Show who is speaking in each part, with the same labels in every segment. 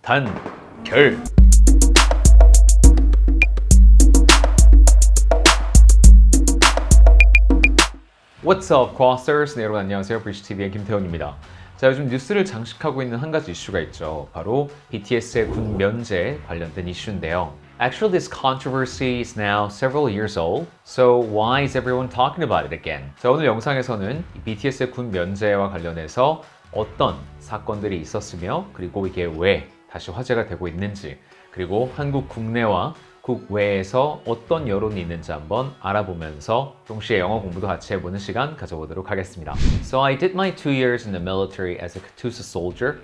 Speaker 1: 단결. What's up, Crossers? 네, 여러분 안녕하세요. 브리시TV의 김태훈입니다. 자, 요즘 뉴스를 장식하고 있는 한 가지 이슈가 있죠. 바로 BTS의 군 면제 관련된 이슈인데요. Actually, this controversy is now several years old, so why is everyone talking about it again? 자, 오늘 영상에서는 BTS의 군 면제와 관련해서 어떤 사건들이 있었으며, 그리고 이게 왜 다시 화제가 되고 있는지, 그리고 한국 국내와 국외에서 어떤 여론이 있는지 한번 알아보면서 동시에 영어 공부도 같이 해보는 시간 가져보도록 하겠습니다. So I did my 2 years in the military as a Katusha soldier.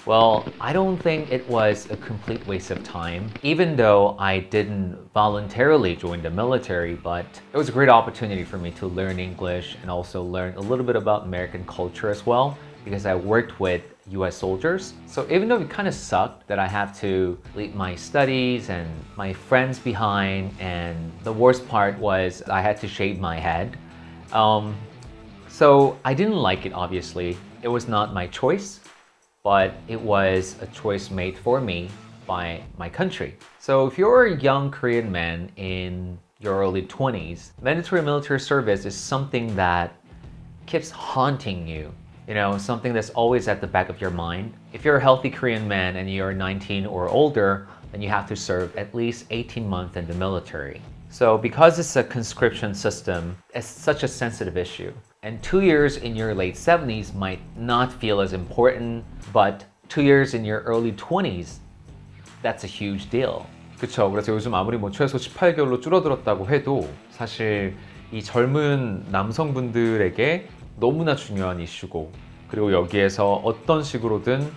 Speaker 1: Well, I don't think it was a complete waste of time, even though I didn't voluntarily join the military, but it was a great opportunity for me to learn English and also learn a little bit about American culture as well, because I worked with US soldiers. So even though it kind of sucked that I have to leave my studies and my friends behind, and the worst part was I had to shave my head. So I didn't like it, obviously. It was not my choice, but it was a choice made for me by my country. So if you're a young Korean man in your early 20s, mandatory military service is something that keeps haunting you. You know, something that's always at the back of your mind. If you're a healthy Korean man and you're 19 or older, then you have to serve at least 18 months in the military. So because it's a conscription system, it's such a sensitive issue. And 2 years in your late 70s might not feel as important, but 2 years in your early 20s, that's a huge deal. 그쵸. 그래서 요즘 아무리 뭐 최소 18개월로 줄어들었다고 해도 사실 이 젊은 남성분들에게 너무나 중요한 이슈고, 그리고 여기에서 어떤 식으로든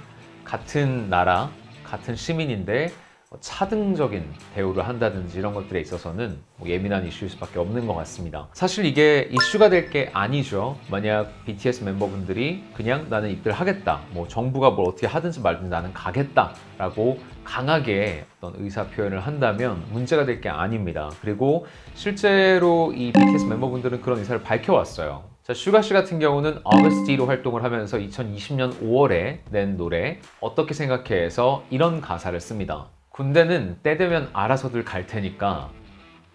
Speaker 1: 같은 나라, 같은 시민인데 차등적인 대우를 한다든지 이런 것들에 있어서는 예민한 이슈일 수밖에 없는 것 같습니다. 사실 이게 이슈가 될 게 아니죠. 만약 BTS 멤버분들이 그냥 나는 입대하겠다, 뭐 정부가 뭘 어떻게 하든지 말든지 나는 가겠다 라고 강하게 어떤 의사 표현을 한다면 문제가 될 게 아닙니다. 그리고 실제로 이 BTS 멤버분들은 그런 의사를 밝혀왔어요. 자, 슈가씨 같은 경우는 어거스티로 활동을 하면서 2020년 5월에 낸 노래 어떻게 생각해에서 이런 가사를 씁니다. 군대는 때 되면 알아서들 갈 테니까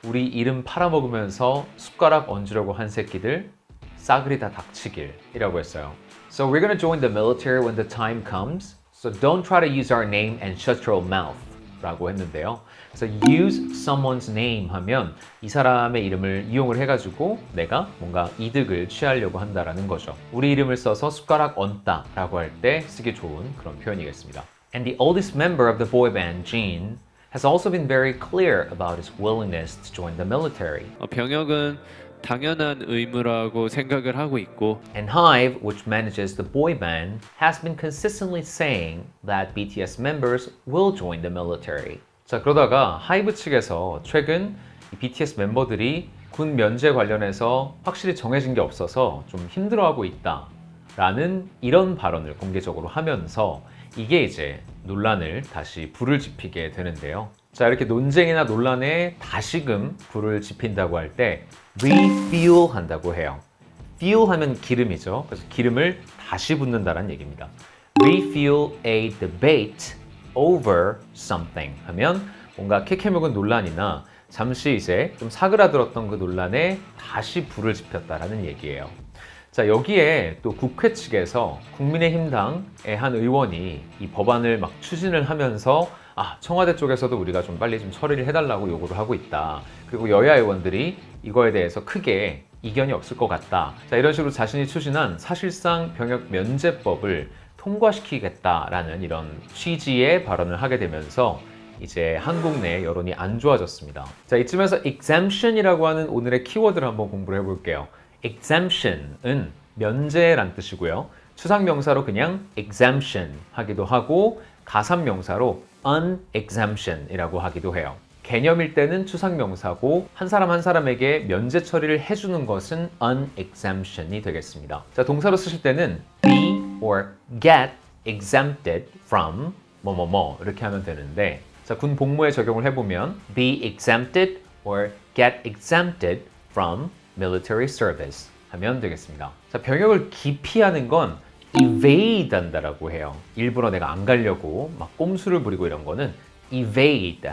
Speaker 1: 우리 이름 팔아먹으면서 숟가락 얹으려고 한 새끼들 싸그리 다 닥치길 이라고 했어요. So we're gonna join the military when the time comes. So don't try to use our name and shut your mouth 라고 했는데요. 그래서 use someone's name 하면 이 사람의 이름을 이용을 해가지고 내가 뭔가 이득을 취하려고 한다라는 거죠. 우리 이름을 써서 숟가락 얹다 라고 할 때 쓰기 좋은 그런 표현이겠습니다. And the oldest member of the boy band, Jin, has also been very clear about his willingness to join the military.
Speaker 2: 병역은 당연한 의무라고 생각을 하고 있고,
Speaker 1: And HYBE, which manages the boy band, has been consistently saying that BTS members will join the military. 자, 그러다가 하이브 측에서 최근 이 BTS 멤버들이 군 면제 관련해서 확실히 정해진 게 없어서 좀 힘들어하고 있다 라는 이런 발언을 공개적으로 하면서 이게 이제 논란을 다시 불을 지피게 되는데요. 자, 이렇게 논쟁이나 논란에 다시금 불을 지핀다고 할 때 refuel 한다고 해요. fuel 하면 기름이죠. 그래서 기름을 다시 붓는다는 얘기입니다. refuel a debate over something 하면 뭔가 캐캐묵은 논란이나 잠시 이제 좀 사그라들었던 그 논란에 다시 불을 지폈다라는 얘기예요. 자, 여기에 또 국회 측에서 국민의힘당의 한 의원이 이 법안을 막 추진을 하면서 청와대 쪽에서도 우리가 좀 빨리 좀 처리를 해달라고 요구를 하고 있다. 그리고 여야 의원들이 이거에 대해서 크게 이견이 없을 것 같다. 자, 이런 식으로 자신이 추진한 사실상 병역 면제법을 통과시키겠다라는 이런 취지의 발언을 하게 되면서 이제 한국 내 여론이 안 좋아졌습니다. 자, 이쯤에서 exemption이라고 하는 오늘의 키워드를 한번 공부를 해볼게요. exemption은 면제란 뜻이고요. 추상명사로 그냥 exemption 하기도 하고 가산명사로 unexemption이라고 하기도 해요. 개념일 때는 추상명사고 한 사람 한 사람에게 면제 처리를 해주는 것은 unexemption이 되겠습니다. 자, 동사로 쓰실 때는 be or get exempted from 뭐뭐뭐 이렇게 하면 되는데, 자, 군 복무에 적용을 해보면 be exempted or get exempted from military service 하면 되겠습니다. 자, 병역을 기피하는 건 evade 한다라고 해요. 일부러 내가 안 가려고 막 꼼수를 부리고 이런 거는 evade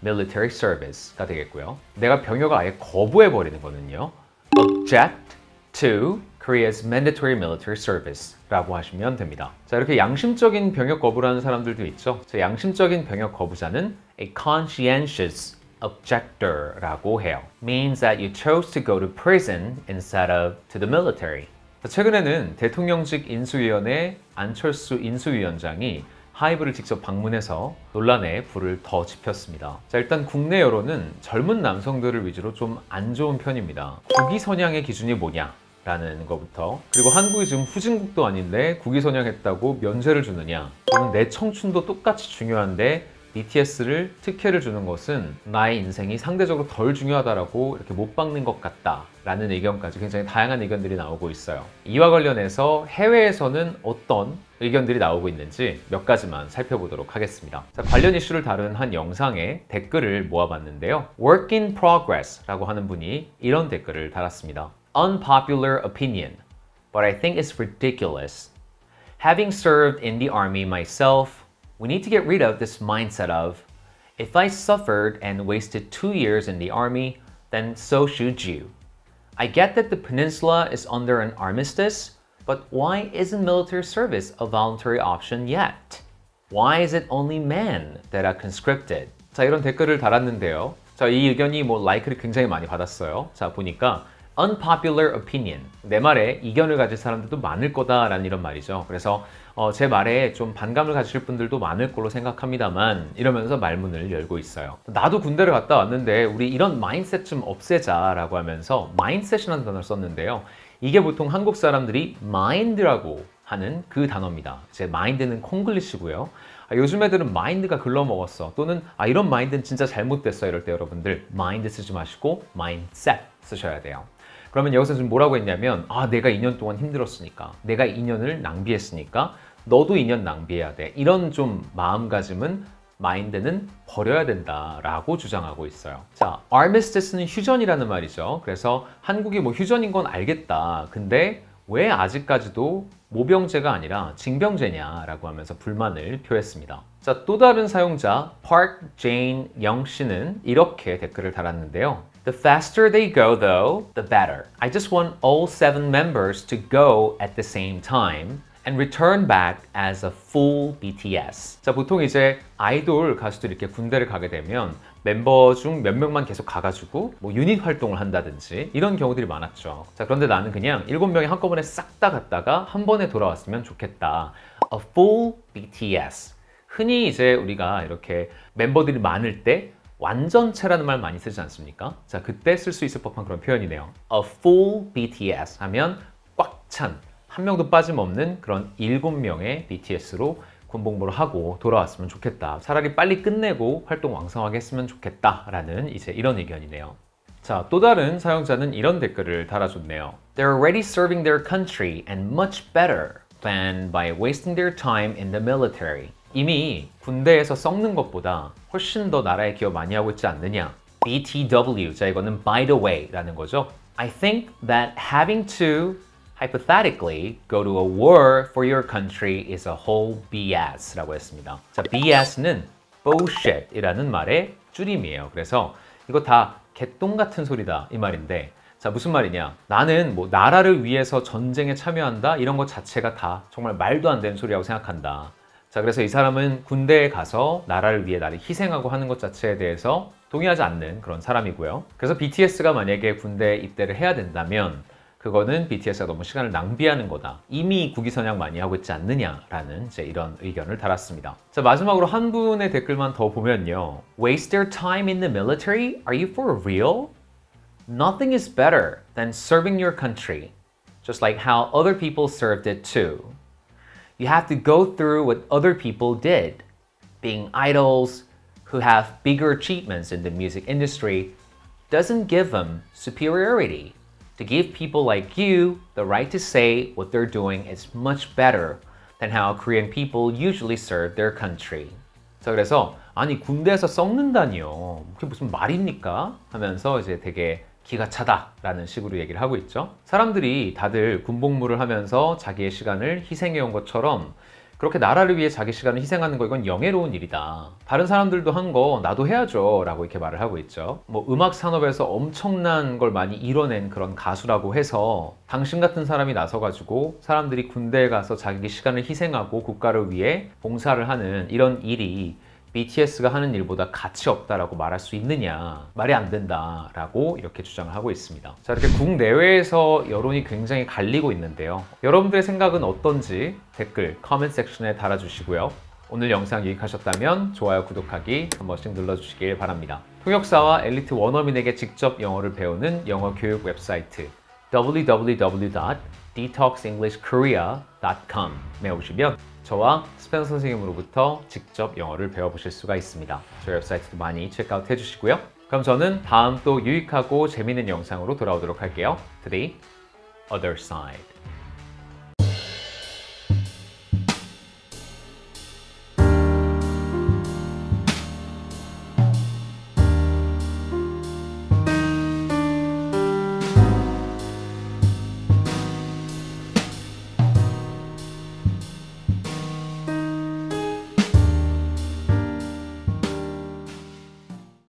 Speaker 1: military service가 되겠고요. 내가 병역을 아예 거부해버리는 거는요. object to Korea's mandatory military service라고 하시면 됩니다. 자, 이렇게 양심적인 병역 거부를 하는 사람들도 있죠. 자, 양심적인 병역 거부자는 a conscientious objector라고 해요. Means that you chose to go to prison instead of to the military. 자, 최근에는 대통령직 인수위원회 안철수 인수위원장이 하이브를 직접 방문해서 논란에 불을 더 지폈습니다. 자, 일단 국내 여론은 젊은 남성들을 위주로 좀 안 좋은 편입니다. 국위 선양의 기준이 뭐냐? 라는 것부터, 그리고 한국이 지금 후진국도 아닌데 국위 선양했다고 면죄를 주느냐, 또는 내 청춘도 똑같이 중요한데 BTS를 특혜를 주는 것은 나의 인생이 상대적으로 덜 중요하다라고 이렇게 못 박는 것 같다 라는 의견까지 굉장히 다양한 의견들이 나오고 있어요. 이와 관련해서 해외에서는 어떤 의견들이 나오고 있는지 몇 가지만 살펴보도록 하겠습니다. 자, 관련 이슈를 다룬 한 영상에 댓글을 모아봤는데요. Work in progress 라고 하는 분이 이런 댓글을 달았습니다. Unpopular opinion, but I think it's ridiculous. Having served in the army myself, we need to get rid of this mindset of, if I suffered and wasted 2 years in the army, then so should you. I get that the peninsula is under an armistice, but why isn't military service a voluntary option yet? Why is it only men that are conscripted? 자, 이런 댓글을 달았는데요. 자, 이 의견이 라이크를 굉장히 많이 받았어요. 자, 보니까 unpopular opinion, 내 말에 이견을 가질 사람들도 많을 거다라는 이런 말이죠. 그래서 제 말에 좀 반감을 가질 분들도 많을 걸로 생각합니다만, 이러면서 말문을 열고 있어요. 나도 군대를 갔다 왔는데 우리 이런 마인드셋 좀 없애자라고 하면서 마인드셋이라는 단어를 썼는데요. 이게 보통 한국 사람들이 마인드라고 하는 그 단어입니다. 제 마인드는 콩글리시고요. 요즘 애들은 마인드가 글러먹었어, 또는 이런 마인드는 진짜 잘못됐어, 이럴 때 여러분들 마인드 쓰지 마시고 마인드셋 쓰셔야 돼요. 그러면 여기서 지금 뭐라고 했냐면, 내가 2년 동안 힘들었으니까, 내가 2년을 낭비했으니까 너도 2년 낭비해야 돼, 이런 좀 마음가짐은 마인드는 버려야 된다라고 주장하고 있어요. 자, armistice는 휴전이라는 말이죠. 그래서 한국이 휴전인 건 알겠다, 근데 왜 아직까지도 모병제가 아니라 징병제냐라고 하면서 불만을 표했습니다. 자, 또 다른 사용자 Park Jane Young 씨는 이렇게 댓글을 달았는데요. The faster they go though, the better. I just want all 7 members to go at the same time and return back as a full BTS. 자, 보통 이제 아이돌 가수들이 이렇게 군대를 가게 되면 멤버 중 몇 명만 계속 가가지고 유닛 활동을 한다든지 이런 경우들이 많았죠. 자, 그런데 나는 그냥 7명이 한꺼번에 싹 다 갔다가 한 번에 돌아왔으면 좋겠다. A full BTS. 흔히 이제 우리가 이렇게 멤버들이 많을 때 완전체라는 말 많이 쓰지 않습니까? 자, 그때 쓸 수 있을 법한 그런 표현이네요. A full BTS 하면 꽉 찬, 한 명도 빠짐없는 그런 7명의 BTS로 군복무를 하고 돌아왔으면 좋겠다. 차라리 빨리 끝내고 활동 왕성하게 했으면 좋겠다라는 이제 이런 의견이네요. 자, 또 다른 사용자는 이런 댓글을 달아줬네요. They're already serving their country and much better than by wasting their time in the military. 이미 군대에서 썩는 것보다 훨씬 더 나라에 기여 많이 하고 있지 않느냐. BTW, 자, 이거는 by the way 라는 거죠. I think that having to hypothetically go to a war for your country is a whole BS 라고 했습니다. 자, BS는 bullshit 이라는 말의 줄임이에요. 그래서 이거 다 개똥 같은 소리다 이 말인데, 자, 무슨 말이냐, 나는 나라를 위해서 전쟁에 참여한다 이런 것 자체가 다 정말 말도 안 되는 소리라고 생각한다. 자, 그래서 이 사람은 군대에 가서 나라를 위해 나를 희생하고 하는 것 자체에 대해서 동의하지 않는 그런 사람이고요. 그래서 BTS가 만약에 군대에 입대를 해야 된다면 그거는 BTS가 너무 시간을 낭비하는 거다, 이미 국위선양 많이 하고 있지 않느냐라는 이제 이런 의견을 달았습니다. 자, 마지막으로 한 분의 댓글만 더 보면요. Waste their time in the military? Are you for real? Nothing is better than serving your country, just like how other people served it too. You have to go through what other people did. Being idols who have bigger achievements in the music industry doesn't give them superiority. To give people like you the right to say what they're doing is much better than how Korean people usually serve their country. 자, 그래서 아니 군대에서 썩는다니요, 그게 무슨 말입니까? 하면서 이제 되게 기가 차다라는 식으로 얘기를 하고 있죠. 사람들이 다들 군복무를 하면서 자기의 시간을 희생해온 것처럼 그렇게 나라를 위해 자기 시간을 희생하는 거 이건 영예로운 일이다. 다른 사람들도 한 거 나도 해야죠 라고 이렇게 말을 하고 있죠. 뭐 음악 산업에서 엄청난 걸 많이 이뤄낸 그런 가수라고 해서 당신 같은 사람이 나서가지고 사람들이 군대에 가서 자기 시간을 희생하고 국가를 위해 봉사를 하는 이런 일이 BTS가 하는 일보다 가치 없다라고 말할 수 있느냐, 말이 안 된다라고 이렇게 주장을 하고 있습니다. 자, 이렇게 국내외에서 여론이 굉장히 갈리고 있는데요. 여러분들의 생각은 어떤지 댓글, 커멘트 섹션에 달아주시고요. 오늘 영상 유익하셨다면 좋아요, 구독하기 한 번씩 눌러주시길 바랍니다. 통역사와 엘리트 원어민에게 직접 영어를 배우는 영어 교육 웹사이트 www.detoxenglishkorea.com에 오시면 저와 스펜서 선생님으로부터 직접 영어를 배워보실 수가 있습니다. 저희 웹사이트도 많이 체크아웃 해주시고요. 그럼 저는 다음 또 유익하고 재미있는 영상으로 돌아오도록 할게요. To the other side.